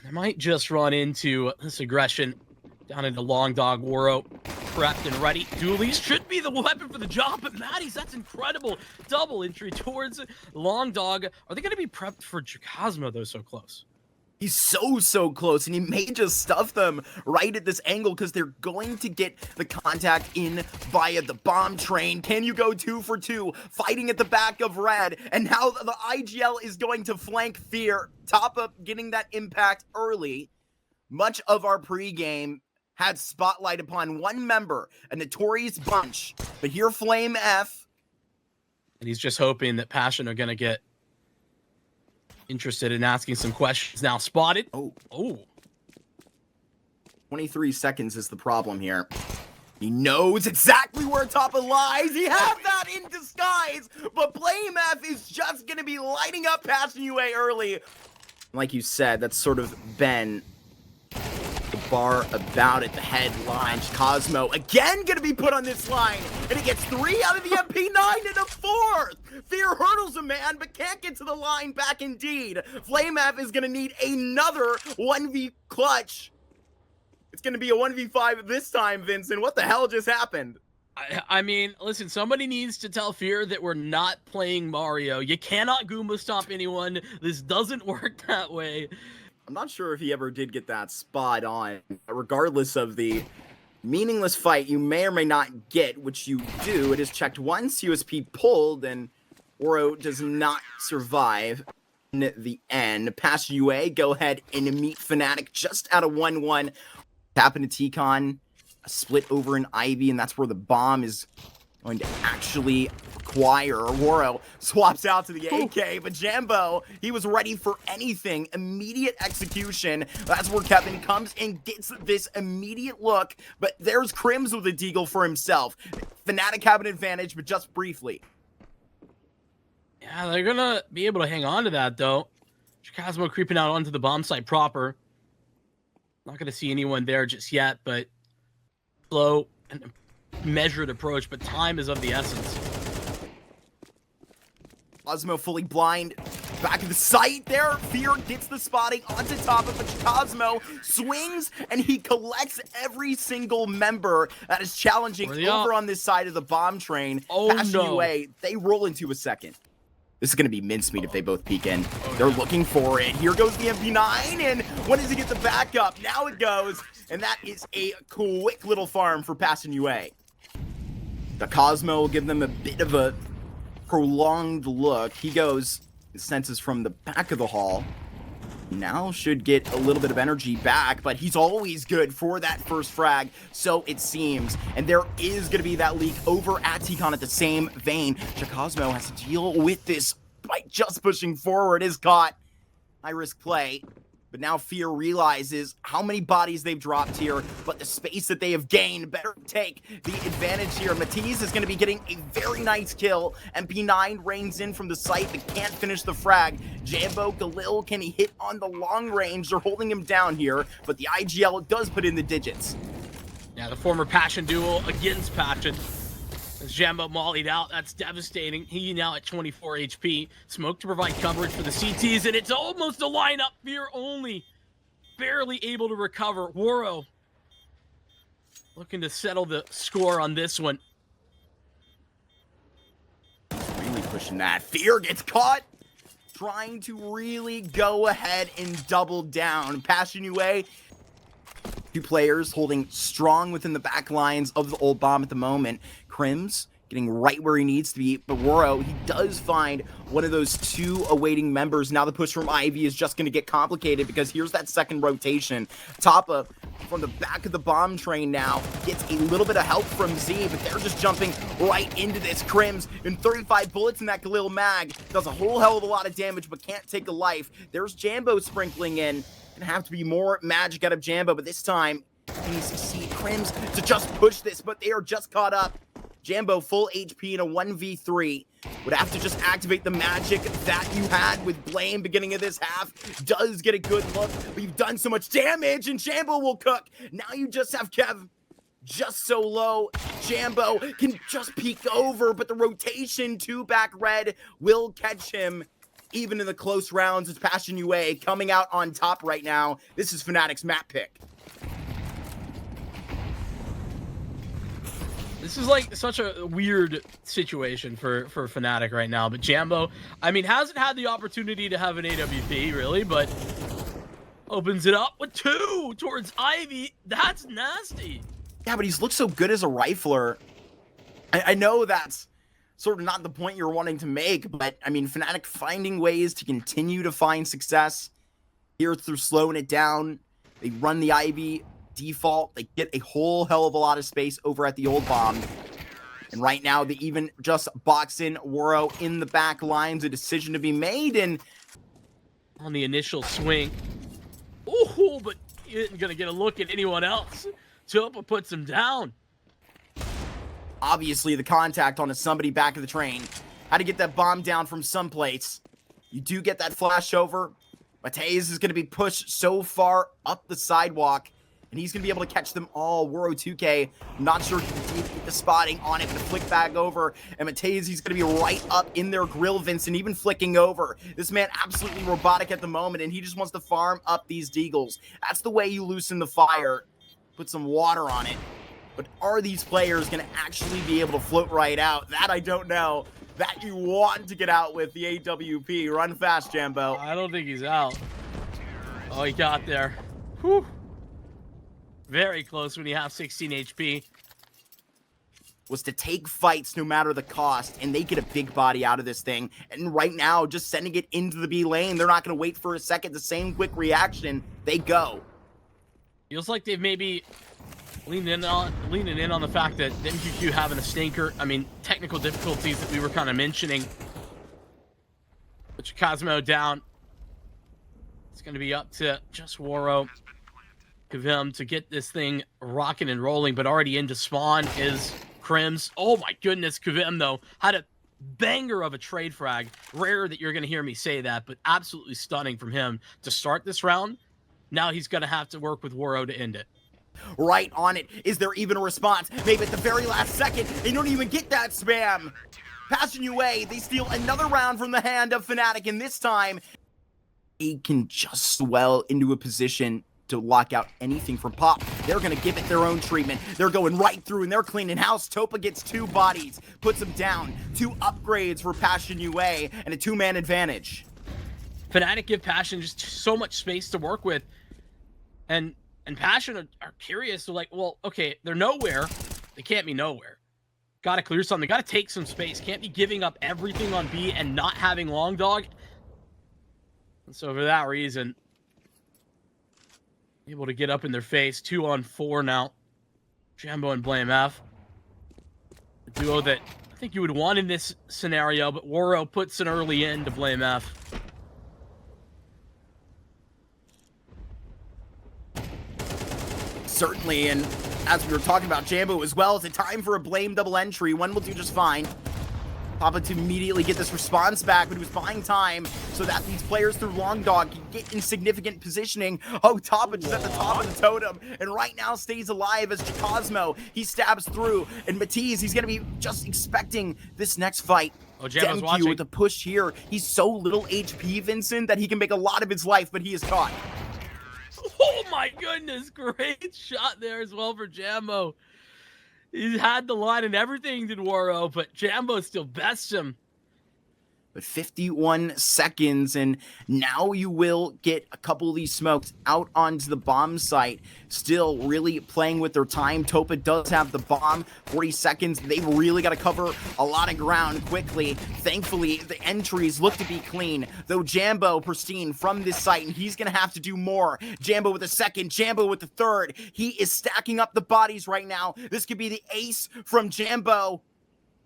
They might just run into this aggression down into Long Dog. Waro prepped and ready. Dooley should be the weapon for the job, but Maddie's, that's incredible. Double entry towards Long Dog. Are they going to be prepped for Cosmo, though, so close? He's so close, and he may just stuff them right at this angle because they're going to get the contact in via the bomb train. Can you go 2 for 2? Fighting at the back of red, and now the IGL is going to flank Fear. Top up getting that impact early. Much of our pregame had spotlight upon one member, a notorious bunch, but here Flame F. And he's just hoping that Passion are going to get interested in asking some questions. Now spotted. Oh. 23 seconds is the problem here. He knows exactly where Toppa lies. He has that in disguise, but Flame F is just going to be lighting up Passion UA early. Like you said, that's sort of been the bar about it, the headline. Cosmo again going to be put on this line, and he gets 3 out of the MP9 and a 4th. Fear hurdles a man, but can't get to the line back indeed. Flame F is going to need another 1v clutch. It's going to be a 1v5 this time, Vincent. What the hell just happened? I mean, listen, somebody needs to tell Fear that we're not playing Mario. You cannot Goomba stomp anyone. This doesn't work that way. I'm not sure if he ever did get that spot on. Regardless of the meaningless fight you may or may not get, which you do, it is checked once, USP pulled, and Oro does not survive in the end. Pass UA, go ahead and meet Fatic just out of 1-1. Tap into T-Con, a split over in Ivy, and that's where the bomb is going to actually acquire. Waro swaps out to the AK, but Jambo, he was ready for anything. Immediate execution. That's where Kevin comes and gets this immediate look, but there's Crims with a deagle for himself. Fatic have an advantage, but just briefly. Yeah, they're gonna be able to hang on to that, though. Cosmo creeping out onto the bomb site proper. Not gonna see anyone there just yet, but slow and measured approach, but time is of the essence. Cosmo fully blind. Back of the site there. Fear gets the spotting onto top of it. Cosmo swings and he collects every single member that is challenging over on this side of the bomb train. Passing away. They roll into a second. This is going to be mincemeat if they both peek in. They're looking for it. Here goes the MP9, and when does he get the backup? Now it goes, and that is a quick little farm for Passion UA. The Cosmo will give them a bit of a prolonged look. He goes, senses from the back of the hall. Now should get a little bit of energy back, but he's always good for that first frag, so it seems. And there is going to be that leak over at T-Con at the same vein. Cosmo has to deal with this by just pushing forward. Is caught. High risk play. But now Fear realizes how many bodies they've dropped here, but the space that they have gained better take the advantage here. Matisse is going to be getting a very nice kill. MP9 reigns in from the site, but can't finish the frag. Jambo, Galil, can he hit on the long range? They're holding him down here, but the IGL does put in the digits. Yeah, the former Passion duel against Passion. As Jambo mollied out, that's devastating. He now at 24 HP. Smoke to provide coverage for the CTs, and it's almost a lineup. Fear only barely able to recover. Waro looking to settle the score on this one. Really pushing that. Fear gets caught. Trying to really go ahead and double down. Passion UA. Two players holding strong within the back lines of the old bomb at the moment. Crims getting right where he needs to be, but Waro, he does find one of those two awaiting members. Now the push from Ivy is just going to get complicated because here's that second rotation. Toppa from the back of the bomb train now gets a little bit of help from Z, but they're just jumping right into this. Crims and 35 bullets in that Galil mag does a whole hell of a lot of damage, but can't take a life. There's Jambo sprinkling in. Gonna have to be more magic out of Jambo, but this time can he succeed? Crims to just push this, but they are just caught up. Jambo full HP in a 1v3 would have to just activate the magic that you had with Blame beginning of this half. Does get a good look, but you've done so much damage and Jambo will cook. Now you just have Kev just so low. Jambo can just peek over, but the rotation to back red will catch him. even in the close rounds. It's Passion UA coming out on top right now. This is Fatic's map pick. This is like such a weird situation for Fatic right now. But Jambo, I mean, hasn't had the opportunity to have an AWP, really, but opens it up with 2 towards Ivy. That's nasty. Yeah, but he's looked so good as a rifler. I know that's sort of not the point you're wanting to make, but I mean, Fatic finding ways to continue to find success here through slowing it down. They run the Ivy default. They get a whole hell of a lot of space over at the old bomb. And right now, they even just box in Woro in the back lines. A decision to be made, and on the initial swing. Oh, but he isn't going to get a look at anyone else. Topa puts him down. Obviously, the contact on somebody back of the train. Had to get that bomb down from someplace. You do get that flash over. Mateus is going to be pushed so far up the sidewalk, and he's going to be able to catch them all. Woro 2K, not sure if he can get the spotting on it, but to flick back over. And Mateus, he's going to be right up in their grill, Vincent, even flicking over. This man absolutely robotic at the moment, and he just wants to farm up these deagles. That's the way you loosen the fire. Put some water on it. But are these players going to actually be able to float right out? That I don't know. That you want to get out with the AWP. Run fast, Jambo. I don't think he's out. Oh, he got there. Whew. Very close when you have 16 HP. Was to take fights no matter the cost, and they get a big body out of this thing. And right now, just sending it into the B lane. They're not going to wait for a second. The same quick reaction. They go. Feels like they've maybe leaning in on the fact that the MQQ having a stinker. I mean, technical difficulties that we were kind of mentioning. Put your Cosmo down. It's going to be up to just Woro. Kavim to get this thing rocking and rolling, but already into spawn is Crims. Oh my goodness, Kavim though had a banger of a trade frag. Rare that you're going to hear me say that, but absolutely stunning from him to start this round. Now he's going to have to work with Woro to end it. Right on it. Is there even a response? Maybe at the very last second, they don't even get that spam. Passion UA, they steal another round from the hand of Fatic, and this time, he can just swell into a position to lock out anything from Pop. They're going to give it their own treatment. They're going right through, and they're cleaning house. Topa gets 2 bodies, puts him down. 2 upgrades for Passion UA, and a 2-man advantage. Fnatic give Passion just so much space to work with, and Passion are curious. They're like, well, okay, they're nowhere. They can't be nowhere. Got to clear something. Got to take some space. Can't be giving up everything on B and not having Long Dog. And so for that reason, able to get up in their face. 2 on 4 now. Jambo and Blame F. The duo that I think you would want in this scenario, but Woro puts an early end to Blame F. Certainly, and as we were talking about Jambo as well, it's a time for a Blame double entry. One will do just fine. Papa to immediately get this response back, but he was buying time so that these players through Long Dog can get in significant positioning. Oh, Tapa just at the top of the totem, and right now stays alive as Cosmo. He stabs through, and Matisse, he's going to be just expecting this next fight. Oh, Jambo's watching. With a push here. He's so little HP, Vincent, that he can make a lot of his life, but he is caught. Oh my goodness, great shot there as well for Jambo. He had the line and everything did Woro, but Jambo still bests him. But 51 seconds, and now you will get a couple of these smokes out onto the bomb site. Still really playing with their time. Topa does have the bomb. 40 seconds. They've really got to cover a lot of ground quickly. Thankfully, the entries look to be clean, though Jambo pristine from this site, and he's going to have to do more. Jambo with the second, Jambo with the third. He is stacking up the bodies right now. This could be the ace from Jambo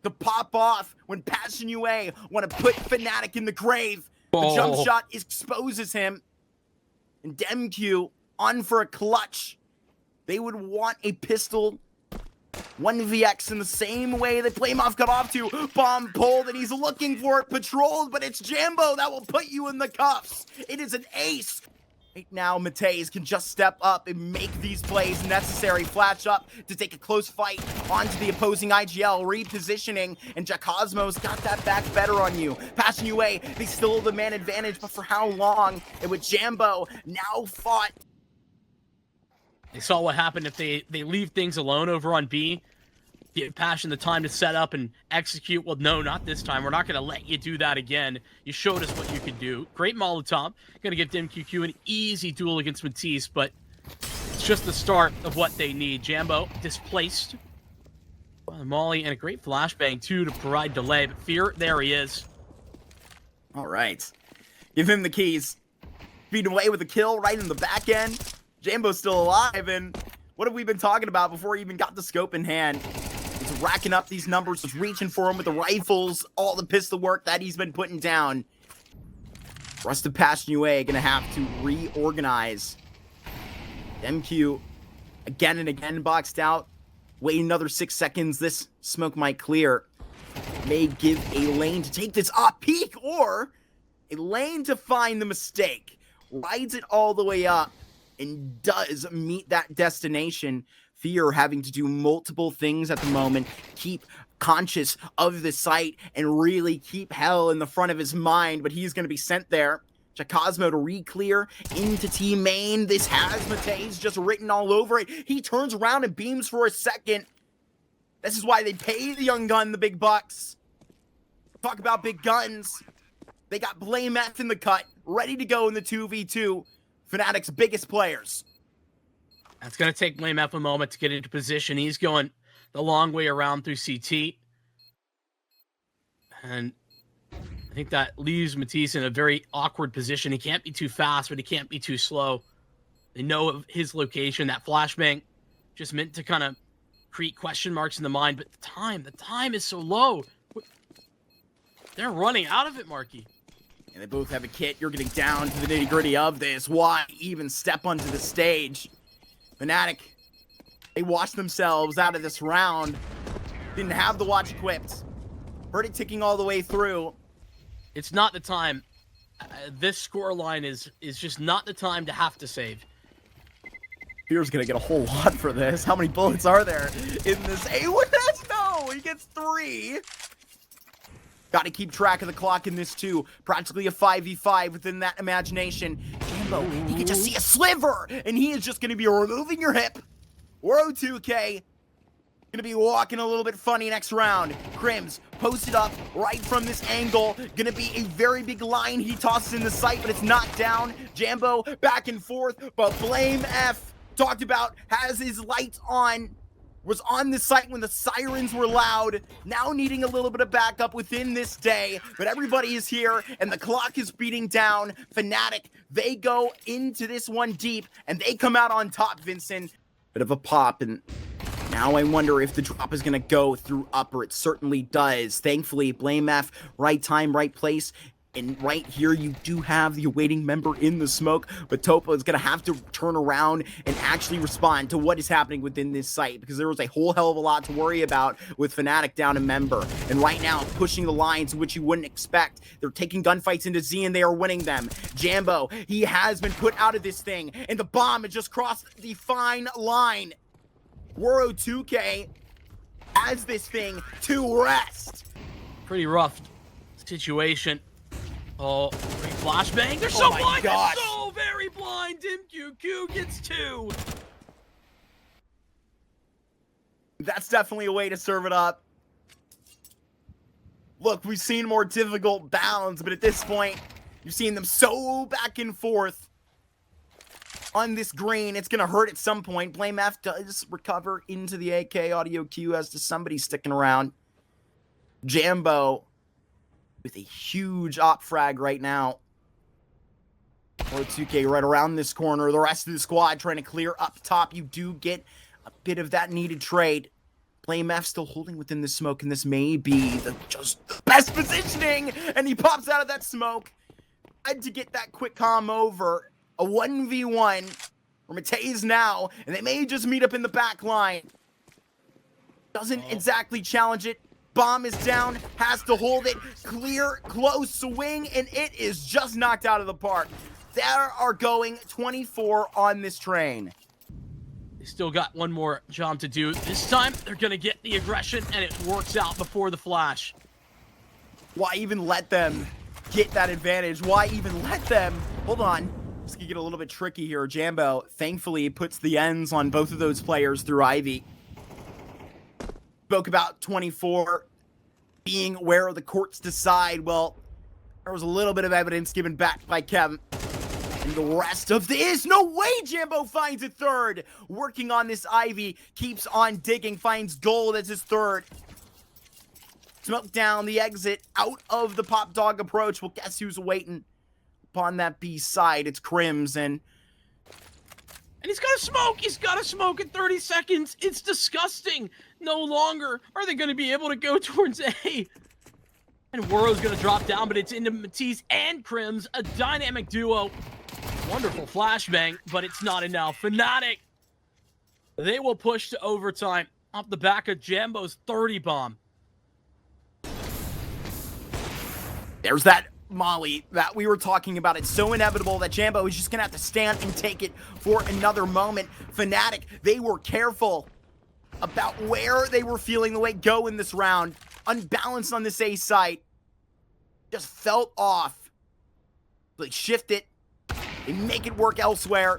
to pop off when Passion UA want to put Fatic in the grave. The jump shot exposes him. And DemQ on for a clutch. They would want a pistol 1vx in the same way that Playoff got off to. Bomb pulled, and he's looking for it patrolled, but it's Jambo that will put you in the cuffs. It is an ace. Right now, Mateus can just step up and make these plays necessary. Flash up to take a close fight onto the opposing IGL, repositioning, and Cosmo's got that back better on you. Passion UA, they still have the man advantage, but for how long? And with Jambo now fought. They saw what happened if they leave things alone over on B. Give Passion the time to set up and execute. Well, no, not this time. We're not going to let you do that again. You showed us what you could do. Great Molotov. Going to give DimQQ an easy duel against Matisse, but it's just the start of what they need. Jambo displaced. Molly and a great flashbang, too, to provide delay. But Fear, there he is. All right. Give him the keys. Feed away with a kill right in the back end. Jambo's still alive, and what have we been talking about before he even got the scope in hand? He's racking up these numbers, just reaching for him with the rifles, all the pistol work that he's been putting down. Rest of Passion UA gonna have to reorganize. MQ again and again boxed out. Wait another 6 seconds. This smoke might clear. May give a lane to take this up peak, or a lane to find the mistake. Rides it all the way up and does meet that destination. Fear having to do multiple things at the moment, keep conscious of the site and really keep hell in the front of his mind, but he's going to be sent there. Cosmo to re-clear into team main. This has Mateus just written all over it. He turns around and beams for a second. This is why they pay the young gun the big bucks. Talk about big guns. They got Blame F in the cut, ready to go in the 2v2. Fatic's biggest players. That's going to take Blame F a moment to get into position. He's going the long way around through CT. And I think that leaves Matisse in a very awkward position. He can't be too fast, but he can't be too slow. They know of his location. That flashbang just meant to kind of create question marks in the mind. But the time is so low. They're running out of it, Marky. And they both have a kit. You're getting down to the nitty-gritty of this. Why even step onto the stage? Fatic, they washed themselves out of this round. Didn't have the watch equipped. Heard it ticking all the way through. It's not the time. This scoreline is just not the time to have to save. Fear's gonna get a whole lot for this. How many bullets are there in this? No, he gets 3. Got to keep track of the clock in this too. Practically a 5v5 within that imagination. Jambo, you can just see a sliver, and he is just going to be removing your hip. Woro 2K going to be walking a little bit funny next round. Crims posted up right from this angle. Going to be a very big line he tosses in the sight, but it's knocked down. Jambo back and forth, but Blame F talked about has his lights on. Was on the site when the sirens were loud, now needing a little bit of backup within this day, but everybody is here and the clock is beating down. Fatic, they go into this one deep and they come out on top, Vincent. Bit of a pop, and now I wonder if the drop is gonna go through upper. It certainly does. Thankfully, Blame F, right time, right place. And right here, you do have the awaiting member in the smoke, but Topo is going to have to turn around and actually respond to what is happening within this site, because there was a whole hell of a lot to worry about with Fatic down a member. And right now, pushing the lines, which you wouldn't expect. They're taking gunfights into Z, and they are winning them. Jambo, he has been put out of this thing, and the bomb has just crossed the fine line. Woro 2K has this thing to rest. Pretty rough situation. Oh, great flashbang. They're so blind. Gosh. They're so very blind. DimQQ gets 2. That's definitely a way to serve it up. Look, we've seen more difficult bounds, but at this point, you've seen them so back and forth on this green. It's going to hurt at some point. Blame F does recover into the AK audio queue as to somebody sticking around. Jambo with a huge op frag right now. Or 2K right around this corner. The rest of the squad trying to clear up top. You do get a bit of that needed trade. Blame F still holding within the smoke, and this may be just the best positioning. And he pops out of that smoke. Had to get that quick calm over. A 1v1 for Mateus now, and they may just meet up in the back line. Doesn't exactly challenge it. Bomb is down, has to hold it. Clear, close swing, and it is just knocked out of the park. They are going 24 on this train. They still got one more job to do. This time, they're going to get the aggression, and it works out before the flash. Why even let them get that advantage? Why even let them? Hold on. This could get a little bit tricky here. Jambo, thankfully, puts the ends on both of those players through Ivy. Spoke about 24 being where the courts decide. Well, there was a little bit of evidence given back by Kevin. And the rest of this, no way Jambo finds a third. Working on this Ivy, keeps on digging, finds gold as his third. Smoke down the exit out of the Pop Dog approach. Well, guess who's waiting upon that B side? It's Crims, and he's got to smoke. He's got to smoke in 30 seconds. It's disgusting. No longer are they going to be able to go towards A. And Worrow's going to drop down, but it's into Matisse and Crims, a dynamic duo. Wonderful flashbang, but it's not enough. Fatic, they will push to overtime off the back of Jambo's 30 bomb. There's that Molly that we were talking about. It's so inevitable that Jambo is just going to have to stand and take it for another moment. Fatic, they were careful about where they were feeling the weight go in this round. Unbalanced on this A site. Just felt off. They shift it. They make it work elsewhere.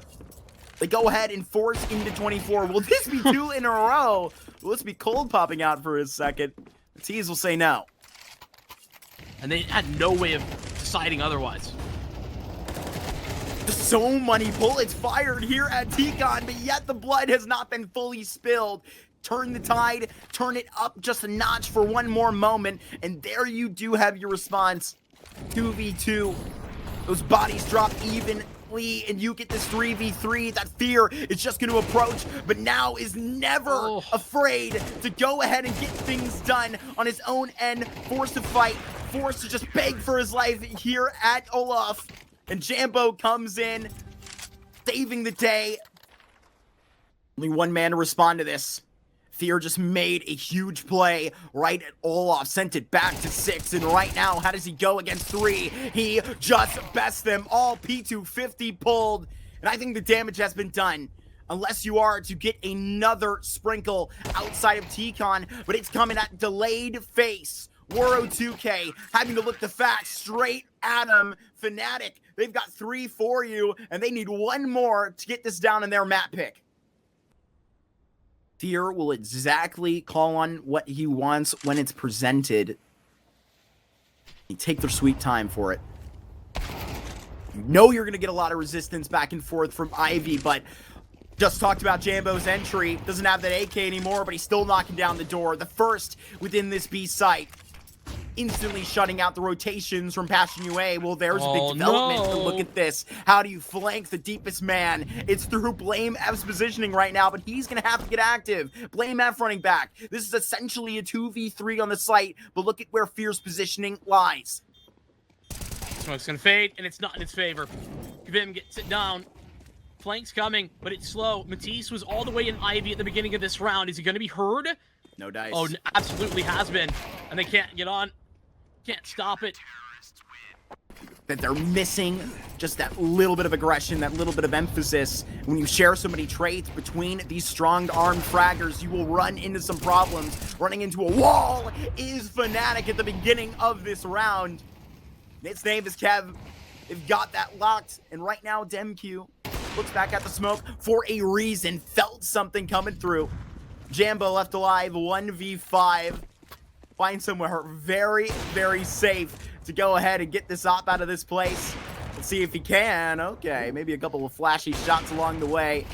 They go ahead and force into 24. Will this be 2 in a row? Will this be cold popping out for a second? The T's will say no. And they had no way of deciding otherwise. So many bullets fired here at T-Con, but yet the blood has not been fully spilled. Turn the tide, turn it up just a notch for one more moment, and there you do have your response. 2v2. Those bodies drop evenly, and you get this 3v3. That fear is just going to approach, but now is never afraid to go ahead and get things done on his own end. Forced to fight, forced to just beg for his life here at Olaf. And Jambo comes in, saving the day. Only one man to respond to this. Fear just made a huge play right at Olaf, sent it back to 6, and right now, how does he go against 3? He just bests them all. P250 pulled, and I think the damage has been done. Unless you are to get another sprinkle outside of T-Con, but it's coming at delayed face. Worro 2K having to look the facts straight at him. Fatic, they've got 3 for you, and they need one more to get this down in their map pick. Fear will exactly call on what he wants when it's presented. They take their sweet time for it. You know you're going to get a lot of resistance back and forth from Ivy, but just talked about Jambo's entry. Doesn't have that AK anymore, but he's still knocking down the door. The first within this B site. Instantly shutting out the rotations from Passion UA. Well, there's a big development. No. Look at this. How do you flank the deepest man? It's through Blame F's positioning right now, but he's going to have to get active. Blame F running back. This is essentially a 2v3 on the site, but look at where Fear's positioning lies. Smoke's going to fade, and it's not in its favor. Vim gets it down. Flank's coming, but it's slow. Matisse was all the way in Ivy at the beginning of this round. Is he going to be heard? No dice. Oh, absolutely has been. And they can't get on. Can't stop it. That they're missing just that little bit of aggression, that little bit of emphasis. When you share so many traits between these strong-armed fraggers, you will run into some problems. Running into a wall is Fatic at the beginning of this round. Its name is Kev. They've got that locked, and right now DemQ looks back at the smoke for a reason. Felt something coming through. Jambo left alive, 1v5. Find somewhere very, very safe to go ahead and get this op out of this place. Let's see if he can. Okay, maybe a couple of flashy shots along the way.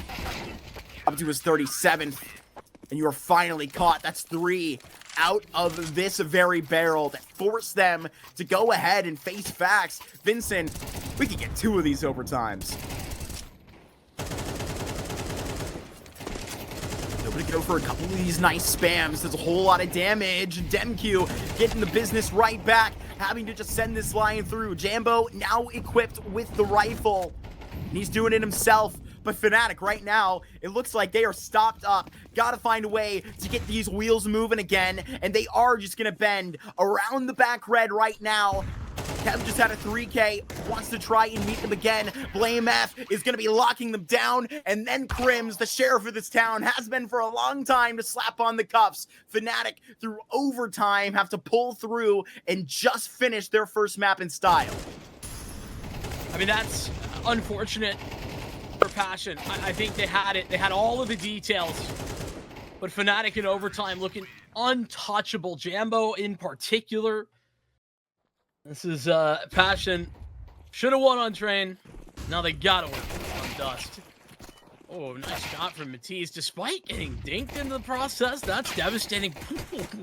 Up to his 37th. And you are finally caught. That's 3 out of this very barrel that forced them to go ahead and face facts. Vincent, we could get 2 of these overtimes. To go for a couple of these nice spams. There's a whole lot of damage. DemQ getting the business right back, having to just send this line through. Jambo now equipped with the rifle. And he's doing it himself. But Fatic right now, it looks like they are stopped up. Gotta find a way to get these wheels moving again. And they are just gonna bend around the back red right now. Kev just had a 3K, wants to try and meet them again. Blame F is going to be locking them down, and then Crims, the sheriff of this town, has been for a long time to slap on the cuffs. Fnatic, through overtime, have to pull through and just finish their first map in style. I mean, that's unfortunate for Passion. I think they had it. They had all of the details, but Fnatic in overtime looking untouchable. Jambo in particular. This is Passion. Should have won on Train. Now they gotta win on Dust. Oh, nice shot from Matisse. Despite getting dinked in the process, that's devastating.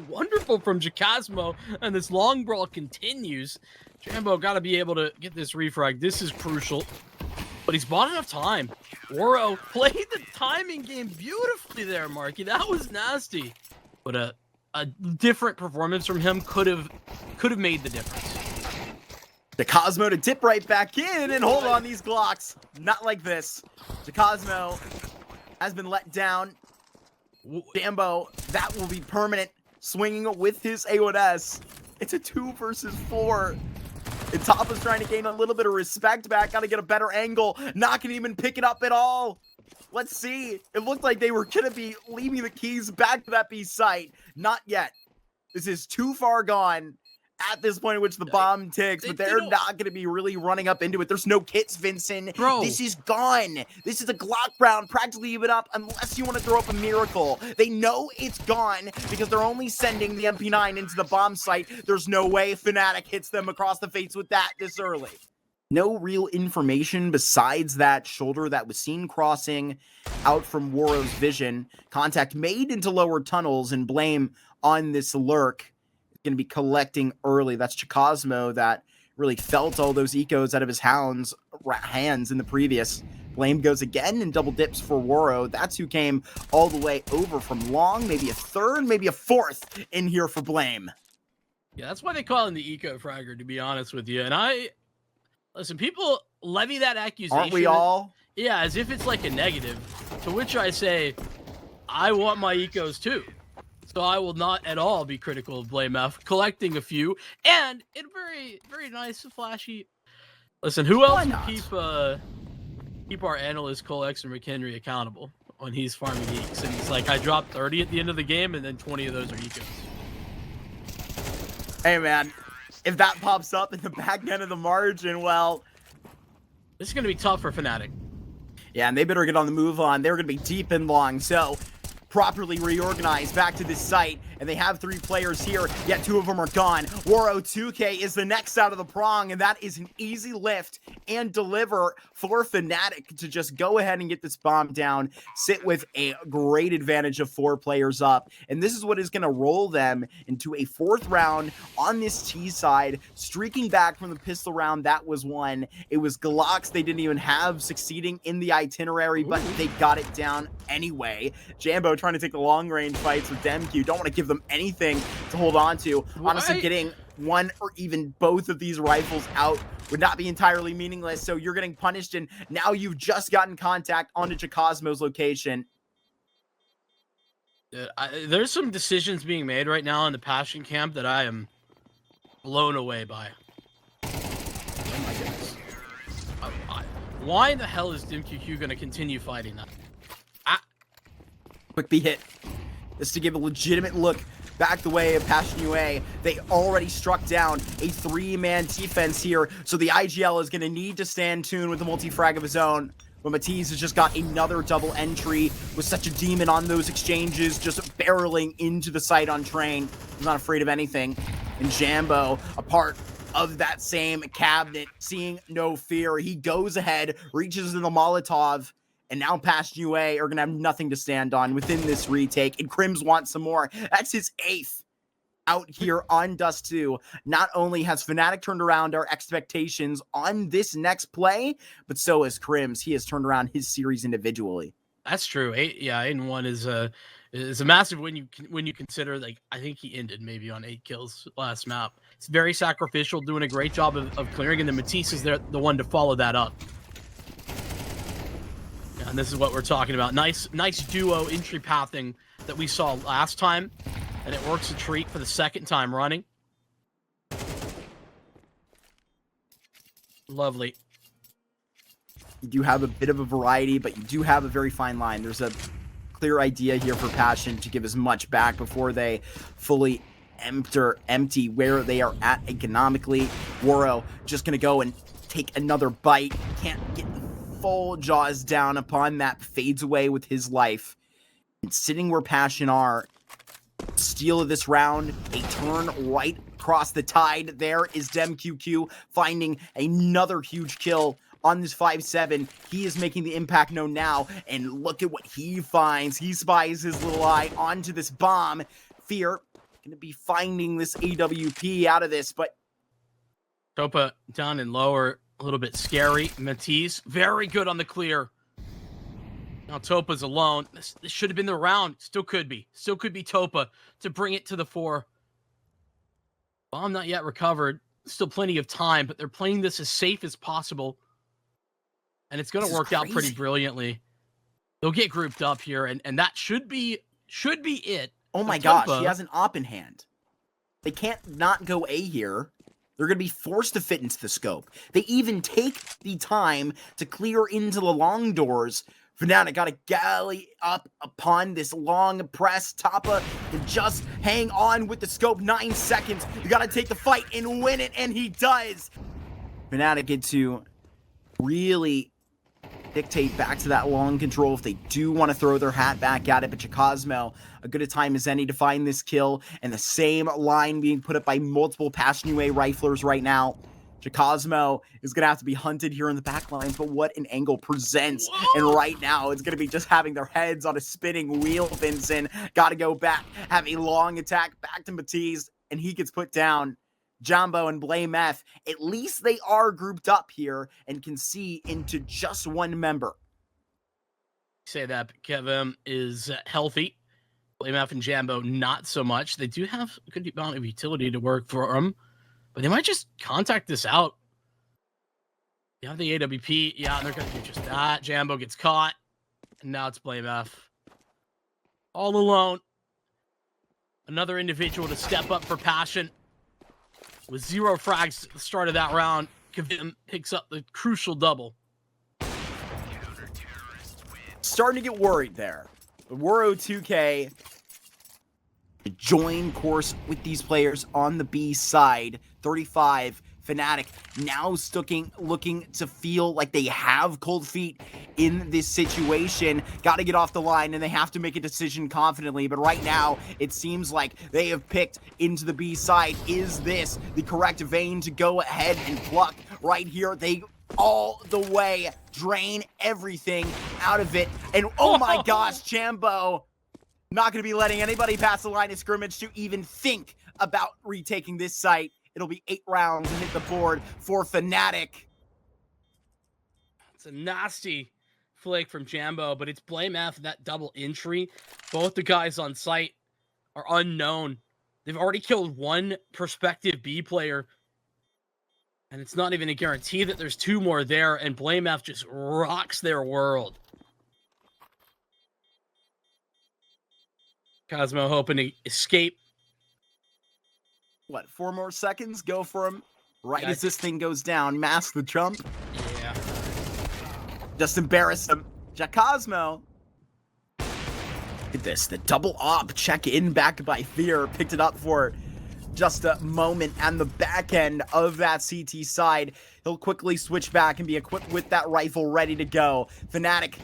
Wonderful from Jacasmo. And this long brawl continues. Jambo got to be able to get this refrag. This is crucial. But he's bought enough time. Woro played the timing game beautifully there, Marky. That was nasty. But a different performance from him could have made the difference. Jacasmo to dip right back in and hold on these Glocks. Not like this. Jacasmo has been let down. Jambo, that will be permanent. Swinging with his A1S. It's a 2 versus 4. And Top is trying to gain a little bit of respect back. Got to get a better angle. Not going to even pick it up at all. Let's see. It looked like they were going to be leaving the keys back to that B site. Not yet. This is too far gone at this point in which the bomb ticks, but they're not going to be really running up into it. There's no kits, Vincent. Bro. This is gone. This is a Glock round, practically even up, unless you want to throw up a miracle. They know it's gone because they're only sending the MP9 into the bomb site. There's no way Fnatic hits them across the face with that this early. No real information besides that shoulder that was seen crossing out from Woro's vision. Contact made into lower tunnels, and blame on this lurk. Going to be collecting early. That's Jacasmo that really felt all those ecos out of his hands in the previous. Blame goes again and double dips for Woro. That's who came all the way over from long, maybe a third, maybe a fourth in here for Blame. Yeah, that's why they call him the eco fragger, to be honest with you. And listen, people levy that accusation. Aren't we all? Yeah, as if it's like a negative, to which I say, I want my ecos too. So I will not at all be critical of Blame F, collecting a few, and in very, very nice, flashy. Listen, who else would keep our analyst Colex and McHenry accountable when he's farming geeks? And he's like, I dropped 30 at the end of the game, and then 20 of those are ecos. Hey man, if that pops up in the back end of the margin, well, this is gonna be tough for Fnatic. Yeah, and they better get on the move on. They're gonna be deep and long, so properly reorganized back to this site, and they have 3 players here, yet 2 of them are gone. Woro 2K is the next out of the prong, and that is an easy lift and deliver for Fnatic to just go ahead and get this bomb down, sit with a great advantage of 4 players up, and this is what is going to roll them into a 4th round on this T side, streaking back from the pistol round that was won. It was Glocks they didn't even have succeeding in the itinerary, but they got it down anyway. Jambo trying to take the long range fights with DemQ. Don't want to give them anything to hold on to. Honestly, getting one or even both of these rifles out would not be entirely meaningless. So you're getting punished, and now you've just gotten contact onto Jacasmo's location. There's some decisions being made right now in the Passion camp that I am blown away by. Oh my goodness. Why in the hell is DimQQ going to continue fighting that? Quick B hit. Just to give a legitimate look back the way of Passion UA. They already struck down a 3-man defense here, so the IGL is going to need to stand tuned with the multi-frag of his own. But Matisse has just got another double entry with such a demon on those exchanges, just barreling into the site on Train. He's not afraid of anything. And Jambo, a part of that same cabinet, seeing no fear. He goes ahead, reaches in the Molotov, and now Passion UA are going to have nothing to stand on within this retake. And Crims wants some more. That's his 8th out here on Dust 2. Not only has Fnatic turned around our expectations on this next play, but so has Crims. He has turned around his series individually. That's true. 8-1 is a massive when you consider, like, I think he ended maybe on 8 kills last map. It's very sacrificial, doing a great job of clearing, and then Matisse is the one to follow that up. And this is what we're talking about. Nice duo entry pathing that we saw last time, and it works a treat for the 2nd time running. Lovely. You do have a bit of a variety, but you do have a very fine line. There's a clear idea here for Passion to give as much back before they fully empty where they are at economically. Woro just going to go and take another bite. Can't get the full jaws down upon that. Fades away with his life. And sitting where Passion are, steal of this round, a turn right across the tide. There is DemQQ finding another huge kill on this 5-7. He is making the impact known now, and look at what he finds. He spies his little eye onto this bomb. Fear gonna be finding this AWP out of this, but Topa down and lower, a little bit scary. Matisse, very good on the clear. Now Topa's alone. This should have been the round. Still could be. Still could be Topa to bring it to the 4. Bomb not yet recovered. Still plenty of time, but they're playing this as safe as possible. And it's going to work out pretty brilliantly. They'll get grouped up here, and that should be it. Oh my gosh, he has an op in hand. They can't not go A here. They're going to be forced to fit into the scope. They even take the time to clear into the long doors. Fnatic got to galley up upon this long press. Tapa can just hang on with the scope. 9 seconds. You got to take the fight and win it, and he does. Fnatic get to really dictate back to that long control if they do want to throw their hat back at it. But Chakazmo, a good a time as any to find this kill, and the same line being put up by multiple Passion UA riflers right now. Chakazmo is going to have to be hunted here in the back lines, but what an angle presents. Whoa. And right now, it's going to be just having their heads on a spinning wheel, Vincent. Got to go back, have a long attack back to Matisse, and he gets put down. Jumbo and Blame F, at least they are grouped up here and can see into just one member. Say that, but Kevin is healthy. Blame F and Jambo, not so much. They do have a good amount of utility to work for them, but they might just contact this out. You have the AWP, yeah, and they're going to do just that. Jambo gets caught, and now it's Blame F. All alone. Another individual to step up for Passion. With 0 frags at the start of that round, Kevin picks up the crucial double. Starting to get worried there. The Woro 2K join course with these players on the B side. 35, Fnatic now looking to feel like they have cold feet in this situation. Got to get off the line, and they have to make a decision confidently. But right now, it seems like they have picked into the B side. Is this the correct vein to go ahead and pluck? Right here, they all the way drain everything out of it. And oh my gosh, Jambo, not going to be letting anybody pass the line of scrimmage to even think about retaking this site. It'll be 8 rounds and hit the board for Fnatic. It's a nasty flick from Jambo, but it's Blame F, that double entry. Both the guys on site are unknown. They've already killed one prospective B player, and it's not even a guarantee that there's 2 more there, and Blame F just rocks their world. Cosmo hoping to escape. What, 4 more seconds? Go for him. Right as this thing goes down. Mask the jump. Yeah. Just embarrass him. Chakazmo. Look at this. The double op check in back by Fear. Picked it up for just a moment. And the back end of that CT side, he'll quickly switch back and be equipped with that rifle ready to go. Fnatic,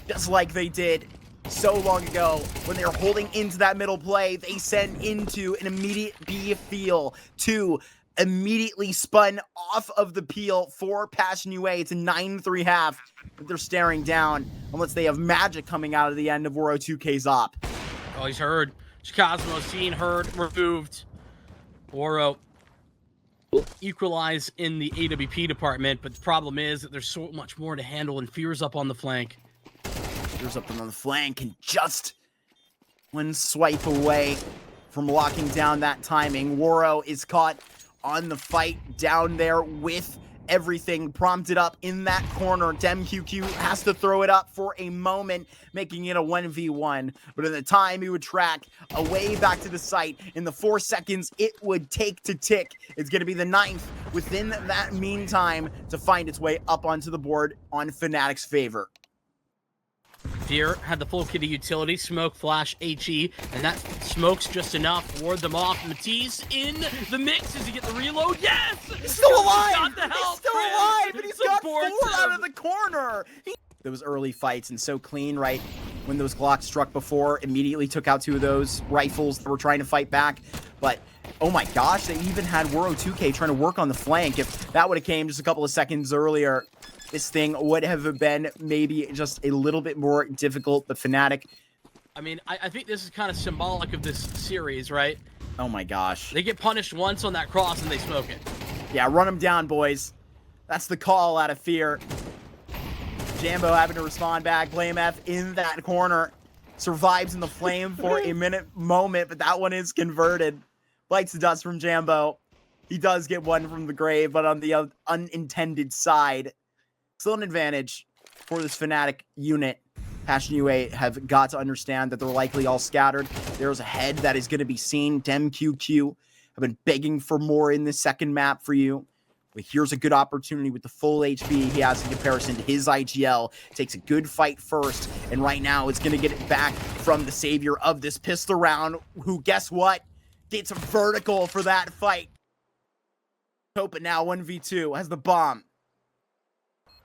just like they did so long ago, when they're holding into that middle play, they send into an immediate B feel to immediately spun off of the peel for Passion UA. It's a 9-3 half, but they're staring down unless they have magic coming out of the end of Woro 2K's op. Oh, he's heard. Cosmo seen, heard, removed. Woro will equalize in the AWP department, but the problem is that there's so much more to handle, and Fear's up on the flank. Fear's up on the flank, and just one swipe away from locking down that timing. Woro is caught on the fight down there with everything prompted up in that corner. DemQQ has to throw it up for a moment, making it a 1v1. But in the time he would track away back to the site, in the 4 seconds it would take to tick, it's going to be the 9th within that meantime to find its way up onto the board on Fatic's favor. Fear had the full kit of utility, smoke, flash, HE, and that smoke's just enough to ward them off. Matisse in the mix. Does he get the reload? Yes! He's still alive! Got the help. He's still alive, and he's got 4 Supports out him. of the corner! Those early fights, and so clean, right? When those Glocks struck before, immediately took out 2 of those rifles that were trying to fight back. But, oh my gosh, they even had Wuro 2K trying to work on the flank. If that would have came just a couple of seconds earlier, this thing would have been maybe just a little bit more difficult, but Fatic... I mean, I think this is kind of symbolic of this series, right? Oh my gosh. They get punished once on that cross and they smoke it. Yeah, run them down, boys. That's the call out of Fear. Jambo having to respond back. Blame F in that corner. Survives in the flame for a moment, but that one is converted. Bites the dust from Jambo. He does get one from the grave, but on the unintended side. Still an advantage for this Fatic unit. Passion UA have got to understand that they're likely all scattered. There's a head that is going to be seen. DemQQ have been begging for more in the second map for you. But here's a good opportunity with the full HP he has in comparison to his IGL. Takes a good fight first, and right now it's going to get it back from the savior of this pistol round, who, guess what? Gets vertical for that fight. Topa now 1v2 has the bomb.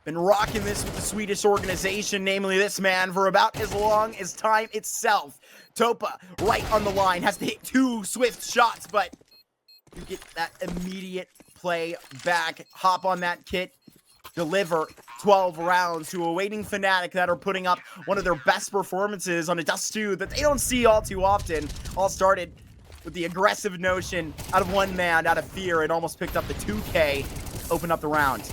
Been rocking this with the Swedish organization, namely this man, for about as long as time itself. Topa, right on the line, has to hit 2 swift shots, but you get that immediate play back. Hop on that kit, deliver 12 rounds to a waiting Fatic that are putting up one of their best performances on a Dust 2 that they don't see all too often. All started with the aggressive notion out of one man, out of Fear, and almost picked up the 2K, open up the round.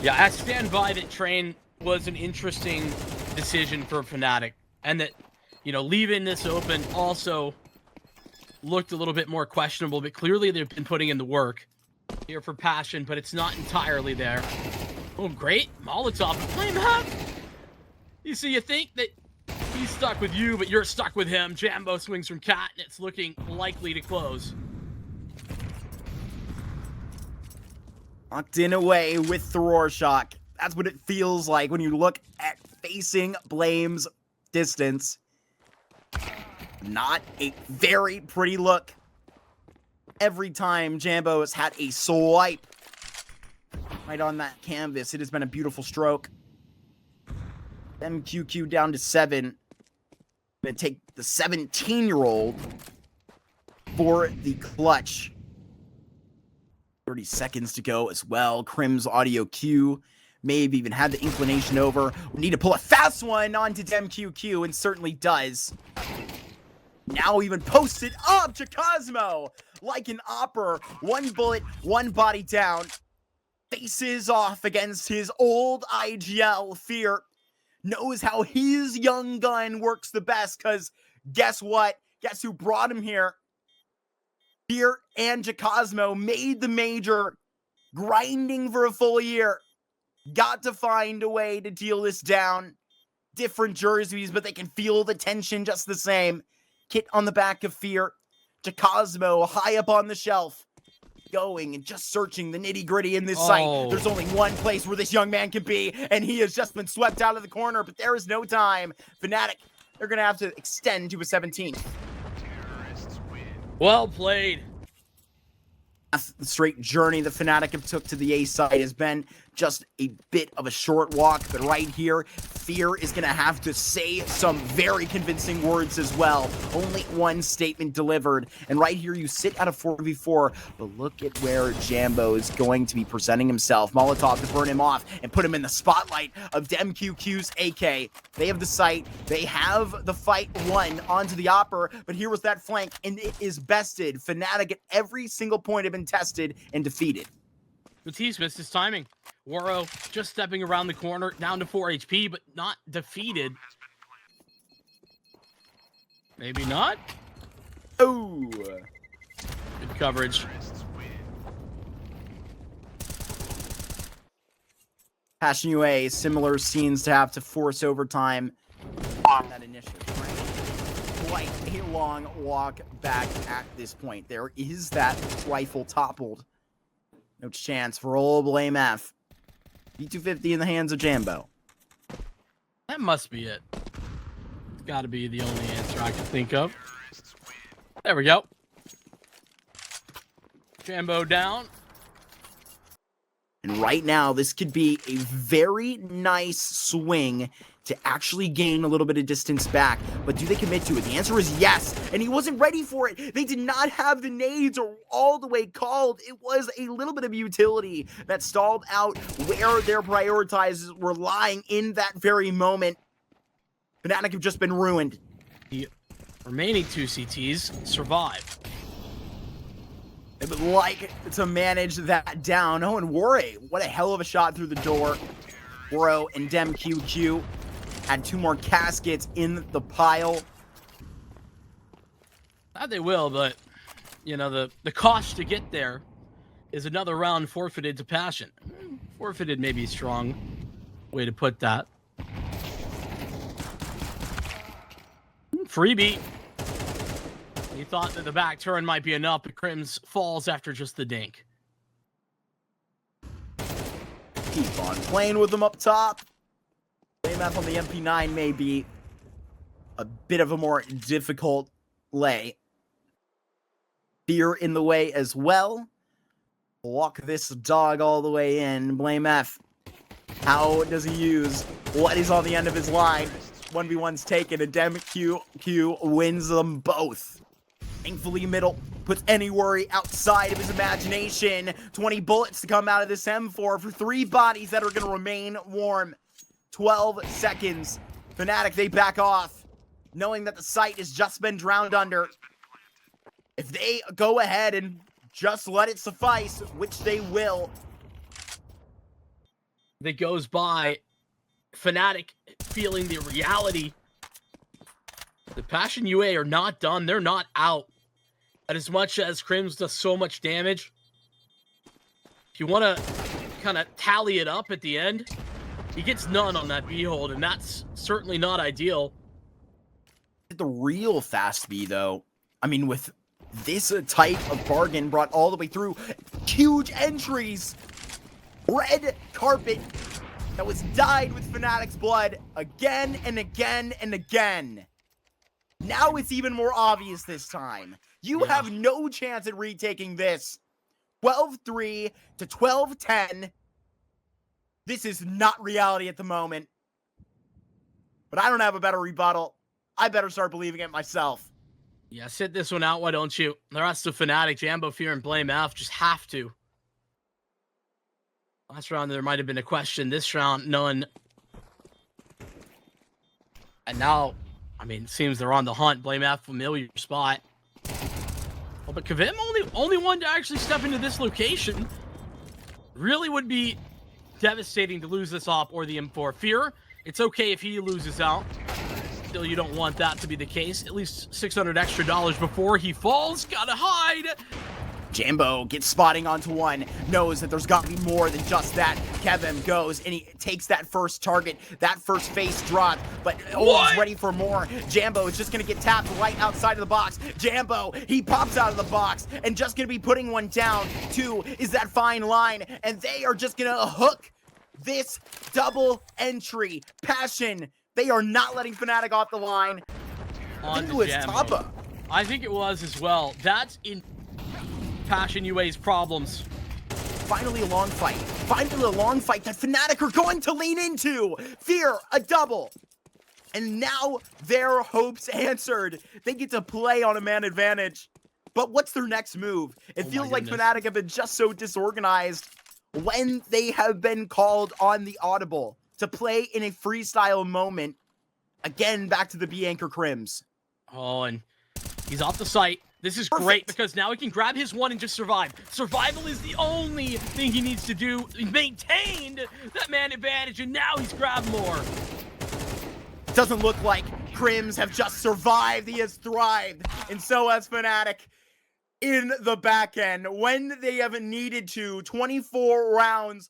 Yeah, I stand by that Train was an interesting decision for Fatic, and that, you know, leaving this open also looked a little bit more questionable, but clearly they've been putting in the work here for Passion, but it's not entirely there. Oh, great. Molotov and Flame Hat. You see, you think that he's stuck with you, but you're stuck with him. Jambo swings from Cat, and it's looking likely to close. Locked in away with the Rorschach. That's what it feels like when you look at facing Blame's distance. Not a very pretty look. Every time Jambo has had a swipe right on that canvas, it has been a beautiful stroke. MQQ down to 7. Gonna take the 17-year-old for the clutch. 30 seconds to go as well. Crim's audio cue may have even had the inclination over. We need to pull a fast one onto DemQQ, and certainly does. Now even posted up to Cosmo like an opera. 1 bullet, 1 body down. Faces off against his old IGL. Fear knows how his young gun works the best, because guess what? Guess who brought him here? Fear and Cosmo made the major, grinding for a full year. Got to find a way to deal this down. Different jerseys, but they can feel the tension just the same. Kit on the back of Fear. Cosmo high up on the shelf. Going and just searching the nitty-gritty in this site. There's only one place where this young man can be, and he has just been swept out of the corner, but there is no time. Fatic, they're going to have to extend to a 17. Well played. The straight journey the Fatic have took to the A side has been just a bit of a short walk, but right here, Fear is going to have to say some very convincing words as well. Only one statement delivered, and right here you sit at a 4v4, but look at where Jambo is going to be presenting himself. Molotov to burn him off and put him in the spotlight of DemQQ's AK. They have the site, they have the fight won onto the Opera, but here was that flank, and it is bested. Fatic at every single point have been tested and defeated. Matisse missed his timing. Wuro just stepping around the corner, down to 4 HP, but not defeated. Maybe not? Oh! Good coverage. Passion UA, similar scenes to have to force overtime on that initiative. Quite a long walk back at this point. There is that rifle toppled. No chance for old Blame F. B250 in the hands of Jambo. That must be it. It's got to be the only answer I can think of. There we go. Jambo down. And right now, this could be a very nice swing to actually gain a little bit of distance back. But do they commit to it? The answer is yes. And he wasn't ready for it. They did not have the nades or all the way called. It was a little bit of utility that stalled out where their prioritizers were lying in that very moment. Fnatic have just been ruined. The remaining 2 CTs survive. They would like to manage that down. Oh, and Warre, what a hell of a shot through the door. Woro and Dem QQ had 2 more caskets in the pile. Not they will, but, you know, the cost to get there is another round forfeited to Passion. Forfeited may be a strong way to put that. Freebie. He thought that the back turn might be enough, but Crims falls after just the dink. Keep on playing with them up top. Map on the MP9 may be a bit of a more difficult lay. Fear in the way as well. Walk this dog all the way in. Blame F. How does he use what is on the end of his line? 1v1's taken, and Dem QQ wins them both. Thankfully, middle puts any worry outside of his imagination. 20 bullets to come out of this M4 for 3 bodies that are going to remain warm. 12 seconds. Fnatic, they back off, knowing that the site has just been drowned under. If they go ahead and just let it suffice, which they will. That goes by, Fnatic feeling the reality. The Passion UA are not done. They're not out. And as much as Crims does so much damage, if you want to kind of tally it up at the end, he gets none on that B-hold, and that's certainly not ideal. The real fast B, though, I mean, with this type of bargain brought all the way through, huge entries, red carpet that was dyed with Fnatic's blood again and again and again. Now it's even more obvious this time. You have no chance at retaking this. 12-3 to 12-10. This is not reality at the moment. But I don't have a better rebuttal. I better start believing it myself. Yeah, sit this one out, why don't you? The rest of Fnatic, Jambo, Fear, and Blame F just have to. Last round, there might have been a question. This round, none. And now, I mean, it seems they're on the hunt. Blame F, familiar spot. Well, but Kavim, only one to actually step into this location. Really would be devastating to lose this op or the M4. Fear, it's okay if he loses out. Still, you don't want that to be the case. At least $600 extra before he falls. Gotta hide. Jambo gets spotting onto one, knows that there's got to be more than just that. Kevin goes and he takes that first target, that first face drop, but he's ready for more. Jambo is just going to get tapped right outside of the box. Jambo, he pops out of the box and just going to be putting one down. 2 is that fine line, and they are just going to hook this double entry. Passion, they are not letting Fnatic off the line. I think it was Tapa. I think it was as well. That's in Passion UA's problems. Finally a long fight. Finally a long fight that Fnatic are going to lean into. Fear, a double. And now their hopes answered. They get to play on a man advantage. But what's their next move? It feels like Fnatic have been just so disorganized when they have been called on the audible to play in a freestyle moment. Again, back to the B anchor Crims. Oh, and he's off the site. This is great because now he can grab his one and just survive. Survival is the only thing he needs to do. He maintained that man advantage, and now he's grabbed more. Doesn't look like Crims have just survived. He has thrived, and so has Fnatic in the back end. When they have needed to, 24 rounds